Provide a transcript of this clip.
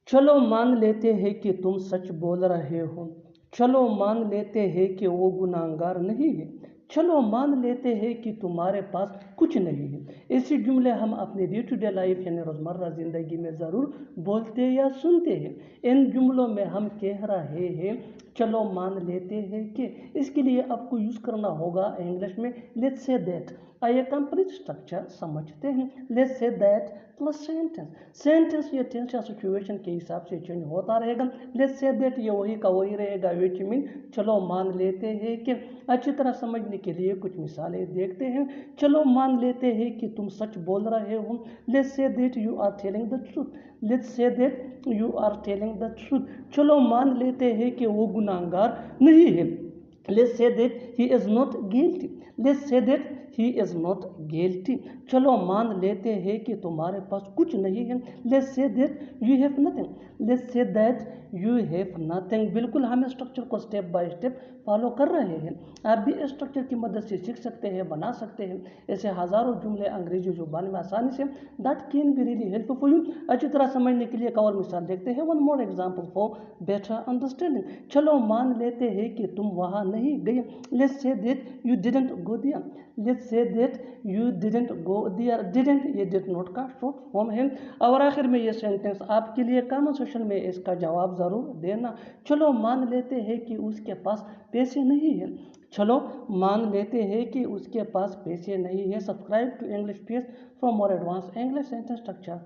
चलो मान लेते हैं कि तुम सच बोल रहे हो। चलो मान लेते हैं कि वो गुनाहगार नहीं है। चलो मान लेते हैं कि तुम्हारे पास कुछ नहीं है। ऐसे जुमले हम अपने डे टू डे लाइफ यानी रोज़मर्रा ज़िंदगी में ज़रूर बोलते या सुनते हैं। इन जुमलों में हम कह रहे हैं चलो मान लेते हैं कि, इसके लिए आपको यूज़ करना होगा इंग्लिश में लेट्स से दैट। आइए कंप्लीट स्ट्रक्चर समझते हैं। Let's say that plus sentence. Sentence या टेंस या सिचुएशन के हिसाब से चेंज होता रहेगा। लेट्स से दैट ये वही का वही रहेगा विच मीन चलो मान लेते हैं कि। अच्छी तरह समझने के लिए कुछ मिसालें देखते हैं। चलो मान लेते हैं कि तुम सच बोल रहे हो। Let's say that you are telling the truth. Let's say that you are telling the truth. चलो मान लेते हैं कि वो गुनाहगार नहीं है। Let's say that he is not guilty. Let's say that he is not guilty. चलो मान लेते हैं कि तुम्हारे पास कुछ नहीं है। Let's say that you have nothing. Let's say that you have nothing. बिल्कुल हम स्ट्रक्चर को स्टेप बाय स्टेप फॉलो कर रहे हैं। आप भी इस स्ट्रक्चर की मदद से सीख सकते हैं, बना सकते हैं ऐसे हज़ारों जुमले अंग्रेजी जुबान में आसानी से। That can be really helpful for you. अच्छी तरह समझने के लिए एक और मिसाल देखते हैं। One more example for better understanding. चलो मान लेते हैं कि तुम वहाँ नहीं गए। Let's say that you didn't go there. Let's say that you didn't go there. Didn't ये डिड नॉट का शॉर्ट फॉर्म है। और आखिर में ये सेंटेंस आपके लिए कमेंट सेक्शन में इसका जवाब ज़रूर देना। चलो मान लेते हैं कि उसके पास पैसे नहीं है। चलो मान लेते हैं कि उसके पास पैसे नहीं है। Subscribe to English page for more advance English sentence structure.